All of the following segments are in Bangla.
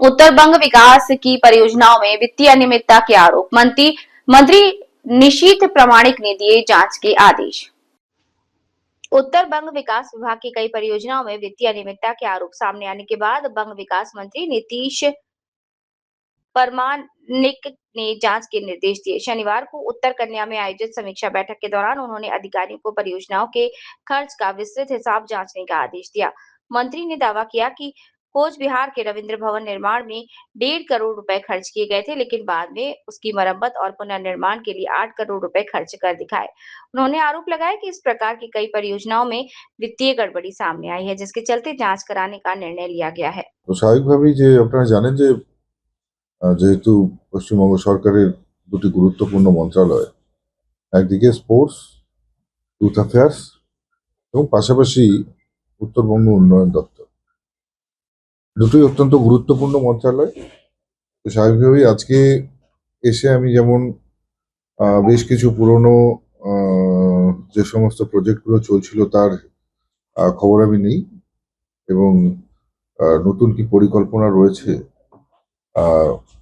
उत्तर बंग विकास की परियोजनाओं में वित्तीय अनियमितता के आरोप। मंत्री निशीथ प्रामाणिक ने दिए जांच के आदेश। उत्तर बंग विकास विभाग की कई परियोजनाओं में वित्तीय अनियमितता के आरोप सामने आने के बाद बंग विकास मंत्री नीतीश परमानिक ने जांच के निर्देश दिए। शनिवार को उत्तर कन्या में आयोजित समीक्षा बैठक के दौरान उन्होंने अधिकारियों को परियोजनाओं के खर्च का विस्तृत हिसाब जांचने का आदेश दिया। मंत्री ने दावा किया कि कोच बिहार के रविंद्र भवन निर्माण में 1.5 करोड़ रुपए खर्च किए गए थे, लेकिन बाद में उसकी मरम्मत और पुनर्निर्माण के लिए 8 करोड़ रुपए खर्च कर दिखाए। उन्होंने आरोप लगाया कि इस प्रकार की कई परियोजनाओं में वित्तीय गड़बड़ी सामने आई है, जिसके चलते जांच कराने का निर्णय लिया गया है। তো স্বাভাবিকভাবেই যে আপনারা জানেন যে যেহেতু পশ্চিমবঙ্গ সরকারের দুটি গুরুত্বপূর্ণ মন্ত্রণালয়, একদিকে স্পোর্টস, ইউথ অ্যাফেয়ার্স এবং পাশাপাশি উত্তরবঙ্গ উন্নয়ন দপ্তর, দুটোই অত্যন্ত গুরুত্বপূর্ণ মন্ত্রণালয়। তো স্বাভাবিকভাবেই আজকে এসে আমি যেমন বেশ কিছু পুরনো যে সমস্ত প্রজেক্টগুলো চলছিল তার খবর আমি নেই, এবং নতুন কি পরিকল্পনা রয়েছে,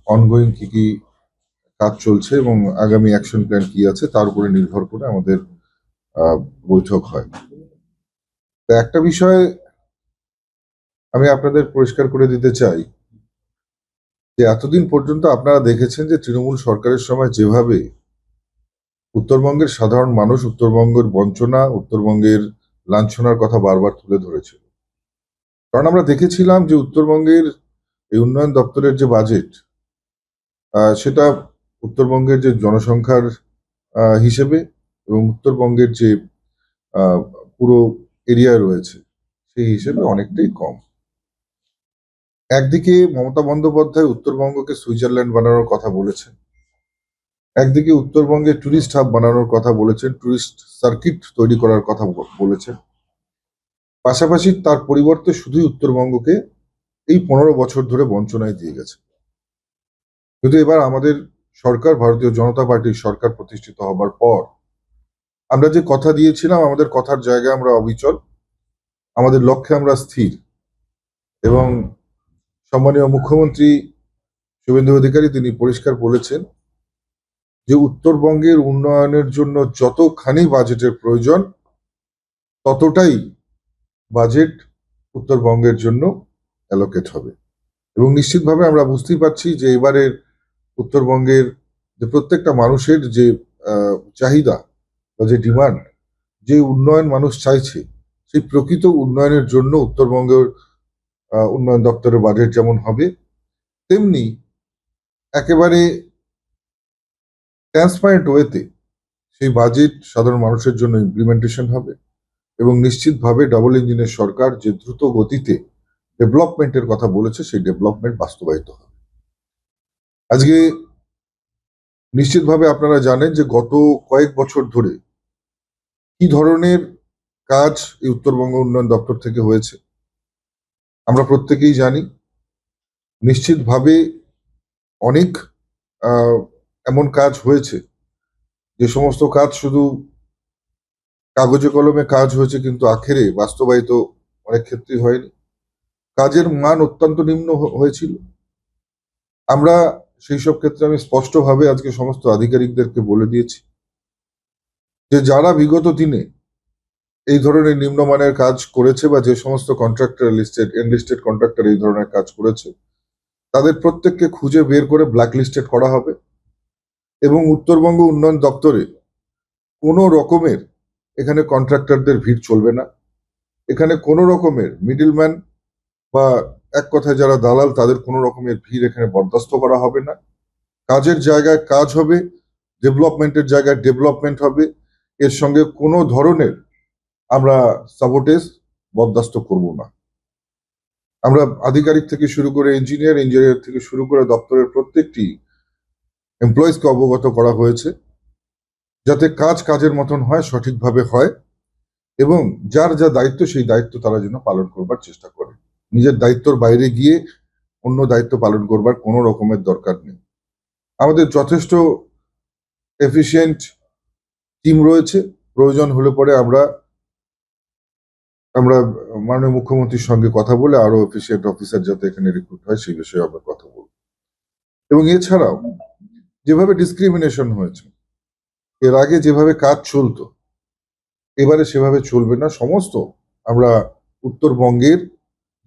অনগোয়িং কি কি কাজ চলছে এবং আগামী অ্যাকশন প্ল্যান কি আছে তার উপরে নির্ভর করে আমাদের বৈঠক হয়। তো একটা বিষয় আমি আপনাদের পরিষ্কার করে দিতে চাই যে এতদিন পর্যন্ত আপনারা দেখেছেন যে তৃণমূল সরকারের সময় যেভাবে উত্তরবঙ্গের সাধারণ মানুষ উত্তরবঙ্গের বঞ্চনা, উত্তরবঙ্গের লাঞ্ছনার কথা বারবার তুলে ধরেছিল। কারণ আমরা দেখেছিলাম যে উত্তরবঙ্গের এই উন্নয়ন দপ্তরের যে বাজেট, সেটা উত্তরবঙ্গের যে জনসংখ্যার হিসেবে এবং উত্তরবঙ্গের যে পুরো এরিয়া রয়েছে সেই হিসেবে অনেকটাই কম। একদিকে মমতা বন্দ্যোপাধ্যায় উত্তরবঙ্গকে সুইজারল্যান্ড বানানোর কথা বলেছেন, একদিকে উত্তরবঙ্গে টুরিস্ট হাব বানানোর কথা বলেছেন, টুরিস্ট সার্কিট তৈরি করার কথা বলেছেন। পাশাপাশি তার পরিবর্তে শুধুই উত্তরবঙ্গকে এই 15 বছর ধরে বঞ্চনায় দিয়ে গেছে। কিন্তু এবার আমাদের সরকার, ভারতীয় জনতা পার্টির সরকার প্রতিষ্ঠিত হবার পর আমরা যে কথা দিয়েছিলাম, আমাদের কথার জায়গায় আমরা অবিচল, আমাদের লক্ষ্যে আমরা স্থির। এবং সম্মানীয় মুখ্যমন্ত্রী শুভেন্দু অধিকারী তিনি পরিষ্কার বলেছেন যে উত্তরবঙ্গের উন্নয়নের জন্য যতখানি বাজেটের প্রয়োজন ততটাই বাজেট উত্তরবঙ্গের জন্য অ্যালোকেট হবে। এবং নিশ্চিতভাবে আমরা বুঝতেই পারছি যে এবারের উত্তরবঙ্গের যে প্রত্যেকটা মানুষের যে চাহিদা বা যে ডিমান্ড, যে উন্নয়ন মানুষ চাইছে, সেই প্রকৃত উন্নয়নের জন্য উত্তরবঙ্গের উন্নয়ন দপ্তরের বাজেট যেমন হবে, তেমনি একেবারে ট্রান্সপারেন্ট ওয়েতে সেই বাজেট সাধারণ মানুষের জন্য ইমপ্লিমেন্টেশন হবে। এবং নিশ্চিতভাবে ডাবল ইঞ্জিনের সরকার যে দ্রুত গতিতে ডেভেলপমেন্টের কথা বলেছে সেই ডেভেলপমেন্ট বাস্তবায়িত হবে। আজকে নিশ্চিতভাবে আপনারা জানেন যে গত কয়েক বছর ধরে কি ধরনের কাজ এই উত্তরবঙ্গ উন্নয়ন দপ্তর থেকে হয়েছে আমরা প্রত্যেকেই জানি। নিশ্চিতভাবে অনেক এমন কাজ হয়েছে যে সমস্ত কাজ শুধু কাগজে কলমে কাজ হয়েছে, কিন্তু আখেরে বাস্তবায়িত অনেক ক্ষেত্রেই হয়নি। কাজের মান অত্যন্ত নিম্ন হয়েছিল। আমরা সেই সব ক্ষেত্রে আমি স্পষ্টভাবে আজকে সমস্ত আধিকারিকদেরকে বলে দিয়েছি যে যারা বিগত দিনে এই ধরনের নিম্নমানের কাজ করেছে বা যে সমস্ত কন্ট্রাক্টর এনলিস্টেড কন্ট্রাক্টর এই ধরনের কাজ করেছে তাদের প্রত্যেককে খুঁজে বের করে ব্ল্যাকলিস্টেড করা হবে। এবং উত্তরবঙ্গ উন্নয়ন দপ্তরে কোনো রকমের এখানে কন্ট্রাক্টরদের ভিড় চলবে না। এখানে কোনো রকমের মিডলম্যান বা এক কথায় যারা দালাল তাদের কোনো রকমের ভিড় এখানে বরদাস্ত করা হবে না। কাজের জায়গায় কাজ হবে, ডেভেলপমেন্টের জায়গায় ডেভেলপমেন্ট হবে। এর সঙ্গে কোনো ধরনের আমরা সাবোটেজ বরদাস্ত করব না। আমরা আধিকারিক থেকে শুরু করে ইঞ্জিনিয়ার থেকে শুরু করে দপ্তরের প্রত্যেকটি এমপ্লয়িজকে অবগত করা হয়েছে যাতে কাজের মতন হয়, সঠিকভাবে হয় এবং যার যা দায়িত্ব সেই দায়িত্ব তারা যেন পালন করবার চেষ্টা করে। নিজের দায়িত্বর বাইরে গিয়ে অন্য দায়িত্ব পালন করবার কোনো রকমের দরকার নেই। আমাদের যথেষ্ট এফিশিয়েন্ট টিম রয়েছে। প্রয়োজন হলে পরে আমরা মাননীয় মুখ্যমন্ত্রীর সঙ্গে কথা বলে আরো এফিশিয়েন্ট অফিসার যাতে এখানে রিক্রুট হয় সেই বিষয়ে আমরা কথা এবং এছাড়াও যেভাবে ডিসক্রিমিনেশন হয়েছে, এর আগে যেভাবে কাজ চলতো এবারে সেভাবে চলবে না। সমস্ত আমরা উত্তরবঙ্গের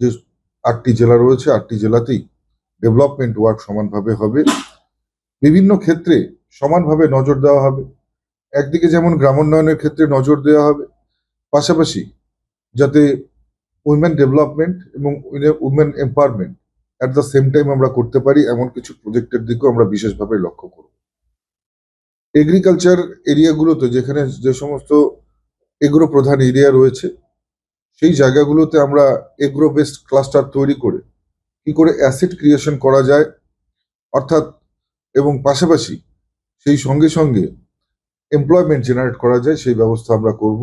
যে 8টি জেলা রয়েছে 8টি জেলাতেই ডেভেলপমেন্ট ওয়ার্ক সমানভাবে হবে, বিভিন্ন ক্ষেত্রে সমানভাবে নজর দেওয়া হবে। একদিকে যেমন গ্রামোন্নয়নের ক্ষেত্রে নজর দেওয়া হবে, পাশাপাশি যাতে উইমেন ডেভেলপমেন্ট এবং women empowerment at the same time আমরা করতে পারি এমন কিছু প্রজেক্টের দিকেও আমরা বিশেষভাবে লক্ষ্য করব। এগ্রিকালচার এরিয়াগুলোতে যেখানে যে সমস্ত এগ্রো প্রধান এরিয়া রয়েছে সেই জায়গাগুলোতে আমরা এগ্রো বেসড ক্লাস্টার তৈরি করে কি করে অ্যাসেট ক্রিয়েশন করা যায়, অর্থাৎ এবং পাশাপাশি সেই সঙ্গে সঙ্গে এমপ্লয়মেন্ট জেনারেট করা যায় সেই ব্যবস্থা আমরা করব।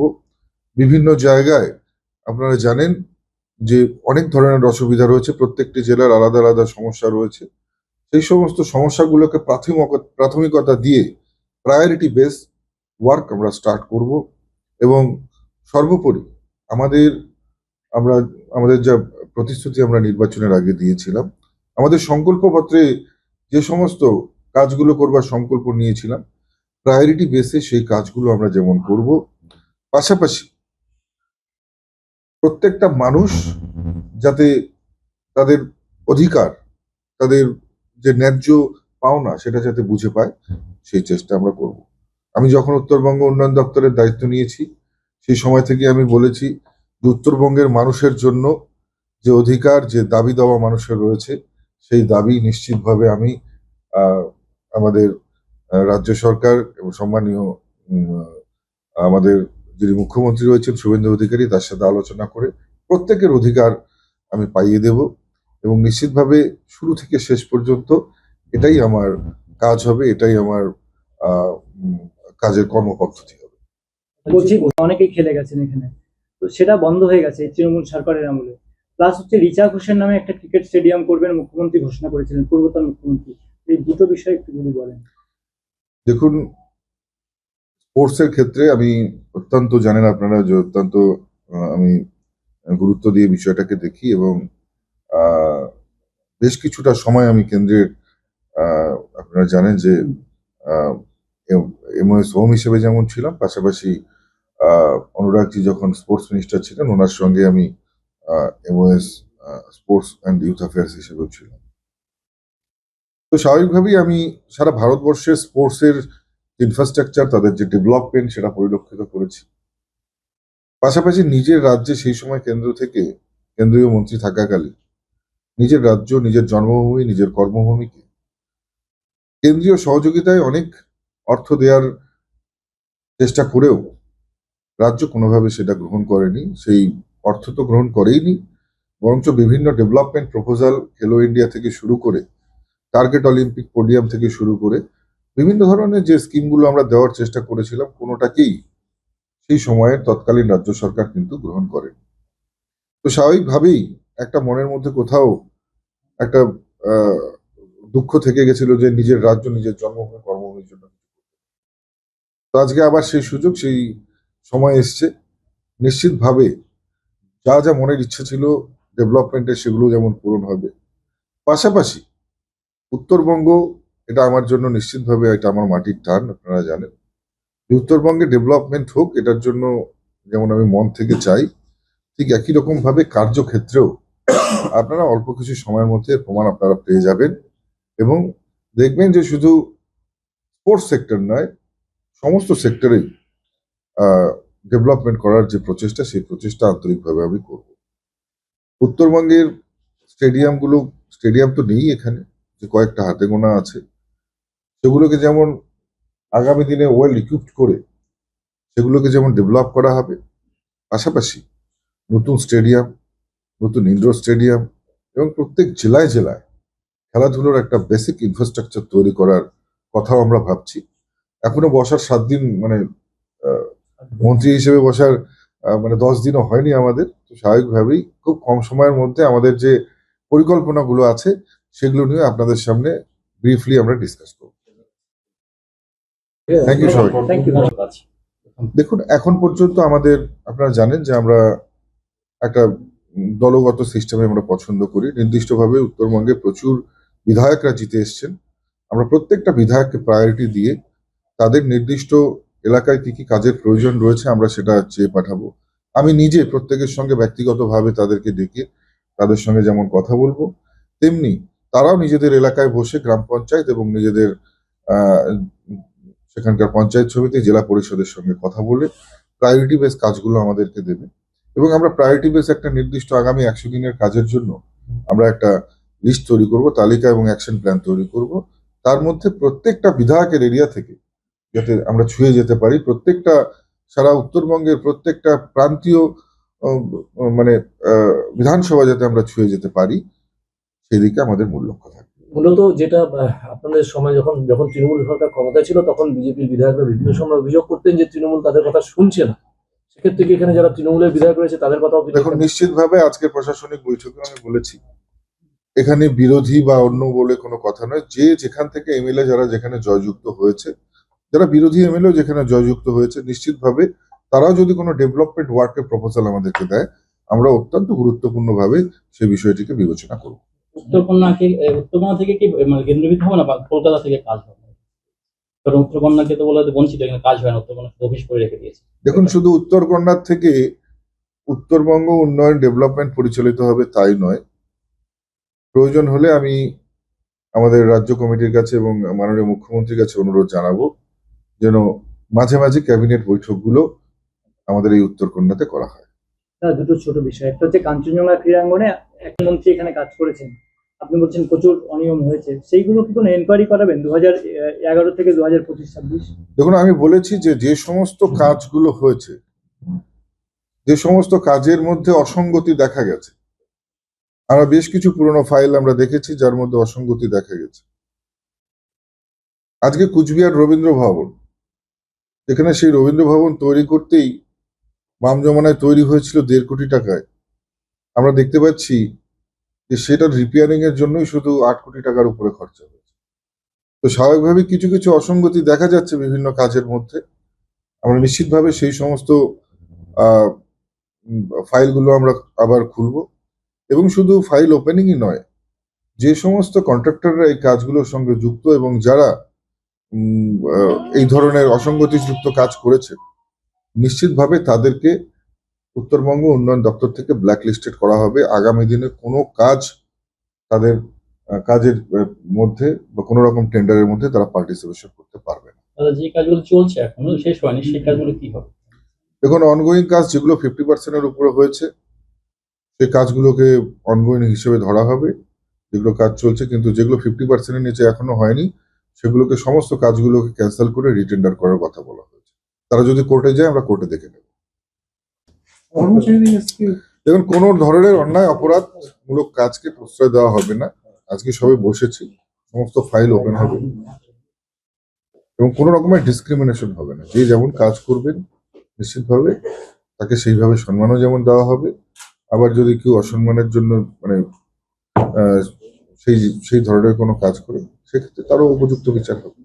বিভিন্ন জায়গায় আপনারা জানেন যে অনেক ধরনের অসুবিধা রয়েছে, প্রত্যেকটি জেলার আলাদা আলাদা সমস্যা রয়েছে। সেই সমস্ত সমস্যাগুলোকে প্রাথমিকতা দিয়ে প্রায়োরিটি বেস ওয়ার্ক আমরা স্টার্ট করব। এবং সর্বোপরি আমাদের আমরা আমাদের যা প্রতিশ্রুতি আমরা নির্বাচনের আগে দিয়েছিলাম, আমাদের সংকল্পপত্রে যে সমস্ত কাজগুলো করবার সংকল্প নিয়েছিলাম প্রায়োরিটি বেসে সেই কাজগুলো আমরা যেমন করব, পাশাপাশি প্রত্যেকটা মানুষ যাতে তাদের অধিকার, তাদের যে ন্যায্য পাওনা সেটা যাতে বুঝে পায় সেই চেষ্টা আমরা করব। আমি যখন উত্তরবঙ্গ উন্নয়ন দপ্তরের দায়িত্ব নিয়েছি সেই সময় থেকে আমি বলেছি যে উত্তরবঙ্গের মানুষের জন্য যে অধিকার, যে দাবি দেওয়া মানুষের রয়েছে সেই দাবি নিশ্চিতভাবে আমি আমাদের রাজ্য সরকার এবং সম্মানীয় আমাদের যিনি মুখ্যমন্ত্রী রয়েছেন শুভেন্দু অধিকারী তার সাথে আলোচনা করে প্রত্যেকের অধিকার আমি পাইয়ে দেব। এবং নিশ্চিতভাবে শুরু থেকে শেষ পর্যন্ত এটাই আমার কাজ হবে, এটাই আমার কাজের কর্মপদ্ধতি হবে। বলছি অনেকেই খেলে গেছেন এখানে, তো সেটা বন্ধ হয়ে গেছে তৃণমূল সরকারের আমলে। প্লাস হচ্ছে রিচা ঘোষের নামে একটা ক্রিকেট স্টেডিয়াম করবেন মুখ্যমন্ত্রী ঘোষণা করেছিলেন, পূর্বতন মুখ্যমন্ত্রী। এই দুটো বিষয়ে একটু যদি বলেন। দেখুন, স্পোর্টসের ক্ষেত্রে আমি অত্যন্ত জানেন আপনারা যে অত্যন্ত আমি গুরুত্ব দিয়ে বিষয়টাকে দেখি এবং বেশ কিছুটা সময় আমি কেন্দ্রের আপনারা জানেন যে এমওএস হোম হিসেবে যেমন ছিলাম, পাশাপাশি অনুরাগজি যখন স্পোর্টস মিনিস্টার ছিলেন ওনার সঙ্গে আমি MoS sports and youth affairs হিসেবেও ছিলাম। তো স্বাভাবিকভাবেই আমি সারা ভারতবর্ষের স্পোর্টসের ইনফ্রাস্ট্রাকচার, তাদের যে ডেভেলপমেন্ট সেটা পরিলক্ষিত করেছি। পাশাপাশি নিজের রাজ্যে সেই সময় কেন্দ্র থেকে কেন্দ্রীয় মন্ত্রী থাকাকালীন নিজের রাজ্য, নিজের জন্মভূমি, নিজের কর্মভূমিকে কেন্দ্রীয় সহযোগিতায় অনেক অর্থ দেওয়ার চেষ্টা করেও রাজ্য কোনোভাবে সেটা গ্রহণ করেনি। সেই অর্থ তো গ্রহণ করেইনি, বরঞ্চ বিভিন্ন ডেভেলপমেন্ট প্রপোজাল খেলো ইন্ডিয়া থেকে শুরু করে টার্গেট অলিম্পিক পোডিয়াম থেকে শুরু করে বিভিন্ন ধরনের যে স্কিমগুলো আমরা দেওয়ার চেষ্টা করেছিলাম কোনোটাকেই সেই সময়ের তৎকালীন রাজ্য সরকার কিন্তু গ্রহণ করেন। তো স্বাভাবিকভাবেই একটা মনের মধ্যে কোথাও একটা দুঃখ থেকে গেছিল যে নিজের রাজ্য, নিজের জন্মভূমি, কর্মভূমির জন্য। তো আজকে আবার সেই সুযোগ, সেই সময় এসছে। নিশ্চিতভাবে যা যা মনের ইচ্ছা ছিল ডেভেলপমেন্টের সেগুলো যেমন পূরণ হবে, পাশাপাশি উত্তরবঙ্গ এটা আমার জন্য নিশ্চিতভাবে এটা আমার মাটির টান। আপনারা জানেন যে উত্তরবঙ্গে ডেভেলপমেন্ট হোক, এটার জন্য যেমন আমি মন থেকে চাই, ঠিক একই রকম ভাবে কার্যক্ষেত্রেও আপনারা অল্প কিছু সময়ের মধ্যে প্রমাণ আপনারা পেয়ে যাবেন এবং দেখবেন যে শুধু স্পোর্টস সেক্টর নয়, সমস্ত সেক্টরেই ডেভেলপমেন্ট করার যে প্রচেষ্টা সেই প্রচেষ্টা আন্তরিকভাবে আমি করব। উত্তরবঙ্গের স্টেডিয়াম তো নেই এখানে, যে কয়েকটা হাতে গোনা আছে, সেগুলোকে যেমন আগামী দিনে ওয়েল ইকুইপড করে সেগুলোকে যেমন ডেভেলপ করা হবে, পাশাপাশি নতুন স্টেডিয়াম, নতুন ইনডোর স্টেডিয়াম এবং প্রত্যেক জেলায় জেলায় খেলাধুলোর একটা বেসিক ইনফ্রাস্ট্রাকচার তৈরি করার কথাও আমরা ভাবছি। এখনো বসার 7 দিন মানে মন্ত্রী হিসেবে বসার মানে 10 দিনও হয়নি আমাদের। তো স্বাভাবিকভাবেই খুব কম সময়ের মধ্যে আমাদের যে পরিকল্পনাগুলো আছে সেগুলো নিয়ে আপনাদের সামনে ব্রিফলি আমরা ডিসকাস করব। থ্যাংক ইউ সবাই। Thank you. দেখুন, এখন পর্যন্ত আমাদের আপনারা জানেন যে আমরা একটা দলগত সিস্টেমে আমরা পছন্দ করি। নির্দিষ্টভাবে উত্তরবঙ্গে প্রচুর বিধায়করা জিতে এসছেন আমরা প্রত্যেকটা বিধায়ককে প্রায়োরিটি দিয়ে তাদের নির্দিষ্ট এলাকায় কি কি কাজের প্রয়োজন রয়েছে আমরা সেটা চেয়ে পাঠাবো। আমি নিজে প্রত্যেকের সঙ্গে ব্যক্তিগতভাবে তাদেরকে ডেকে তাদের সঙ্গে যেমন কথা বলবো, তেমনি তারাও নিজেদের এলাকায় বসে গ্রাম পঞ্চায়েত এবং নিজেদের আহ, সেখানকার পঞ্চায়েত সমিতি, জেলা পরিষদের সঙ্গে কথা বলে প্রায়োরিটি বেস কাজগুলো আমাদেরকে দেবে এবং আমরা প্রায়োরিটি বেস একটা নির্দিষ্ট আগামী 100 দিনের কাজের জন্য আমরা একটা লিস্ট তৈরি করব, তালিকা এবং অ্যাকশন প্ল্যান তৈরি করব। তার মধ্যে প্রত্যেকটা বিধায়কের এরিয়া থেকে যাতে আমরা ছুঁয়ে যেতে পারি, প্রত্যেকটা সারা উত্তরবঙ্গের প্রত্যেকটা প্রান্তীয় মানে বিধানসভা যাতে আমরা ছুঁয়ে যেতে পারি, সেদিকে আমাদের মূল লক্ষ্য থাকবে। মূলত যেটা আপনাদের সময় যখন যখন তৃণমূল সরকার ক্ষমতায় ছিল তখন বিজেপির বিধায়করা বিভিন্ন সময় অভিযোগ করতেন যে তৃণমূল তাদের কথা শুনছে না। সেক্ষেত্রে কি এখানে যারা তৃণমূলের বিধায়ক রয়েছে তাদের কথাও দেখুন, নিশ্চিতভাবে আজকের প্রশাসনিক বৈঠকে আমি বলেছি এখানে বিরোধী বা অন্য বলে কোনো কথা নয়। যে যেখান থেকে এমএলএ যারা যেখানে জয়যুক্ত হয়েছে, যারা বিরোধী এমএলএ যেখানে জয়যুক্ত হয়েছে, নিশ্চিতভাবে তারাও যদি কোনো ডেভেলপমেন্ট ওয়ার্কের প্রপোজাল আমাদেরকে দেয়, আমরা অত্যন্ত গুরুত্বপূর্ণভাবে সেই বিষয়টিকে বিবেচনা করব। উত্তরকন্যা থেকে কি মানে কেন্দ্রবিত হবে না বা কলকাতা থেকে কাজ হবে? কারণ উত্তরকন্যাকে তো বলা হয় বঞ্চিত, এখানে কাজ হয় না, উত্তরকন্যা অফিস করে রেখে দিয়েছে। দেখুন, শুধু উত্তরকন্যার থেকে উত্তরবঙ্গ উন্নয়ন ডেভেলপমেন্ট পরিচালিত হবে তাই নয়, প্রয়োজন হলে আমি আমাদের রাজ্য কমিটির কাছে এবং মাননীয় মুখ্যমন্ত্রীর কাছে অনুরোধ জানাবো যেন মাঝে মাঝে ক্যাবিনেট বৈঠকগুলো আমাদের এই উত্তরকন্যাতে করা হয়। দুটো ছোট বিষয়, একটা হচ্ছে কাঞ্চনজঙ্ঘা ক্রীড়াঙ্গনে এক মন্ত্রী এখানে কাজ করেছেন, আপনি বলছেন প্রচুর অনিয়ম হয়েছে, সেইগুলো কি কোনো এনকোয়ারি করাবেন 2011 থেকে 2025-26? দেখুন, আমি বলেছি যে যে সমস্ত কাজগুলো হয়েছে, যে সমস্ত কাজের মধ্যে অসঙ্গতি দেখা গেছে, আমরা বেশ কিছু পুরনো ফাইল আমরা দেখেছি যার মধ্যে অসঙ্গতি দেখা গেছে। আজকে কুচবিহার রবীন্দ্র ভবন, যেখানে সেই রবীন্দ্র ভবন তৈরি করতেই বাম জমানায় তৈরি হয়েছিল 1.5 কোটি টাকায়, আমরা দেখতে পাচ্ছি যে সেটার রিপেয়ারিং এর জন্যই শুধু 8 কোটি টাকার উপরে খরচা হয়েছে। তো স্বাভাবিকভাবে কিছু কিছু অসঙ্গতি দেখা যাচ্ছে বিভিন্ন কাজের মধ্যে। আমরা নিশ্চিতভাবে সেই সমস্ত ফাইলগুলো আমরা আবার খুলব এবং শুধু ফাইল ওপেনিংই নয়, যে সমস্ত কন্ট্রাক্টররা এই কাজগুলোর সঙ্গে যুক্ত এবং যারা এই ধরনের অসঙ্গতিযুক্ত কাজ করেছে, নিশ্চিতভাবে তাদেরকে উত্তরবঙ্গ উন্নয়ন দপ্তর থেকে ব্ল্যাক লিস্টেড করা হবে। আগামী দিনে কোনো কাজ তাদের কাজের মধ্যে বা কোনো রকম টেন্ডারের মধ্যে তারা পার্টিসিপেশন করতে পারবে না। যে কাজগুলো চলছে এখনো শেষ হয়নি, সেই কাজগুলো কি হবে? দেখুন, অনগোয়িং কাজ যেগুলো 50% উপরে হয়েছে সেই কাজগুলোকে অনগোয়িং হিসেবে ধরা হবে। যেগুলো কাজ চলছে কিন্তু যেগুলো 50%-এর নিচে এখনো হয়নি, সেগুলোকে সমস্ত কাজগুলোকে ক্যান্সেল করে রিটেন্ডার করার কথা বলা হয়েছে। তারা যদি কোর্টে যায়, আমরা কোর্টে দেখে নেব। দেখুন, কোনো ধরনের অন্যায় অপরাধমূলক কাজকে প্রশ্রয় দেওয়া হবে না। আজকে সবে বসেছি, সমস্ত ফাইল ওপেন হবে এবং কোনো রকমের ডিসক্রিমিনেশন হবে না। যে যেমন কাজ করবেন নিশ্চিতভাবে তাকে সেইভাবে সম্মানও যেমন দেওয়া হবে। আবার যদি কেউ অসম্মানের জন্য মানে সেই ধরনের কোনো কাজ করে, সেক্ষেত্রে তারও উপযুক্ত বিচার হবে।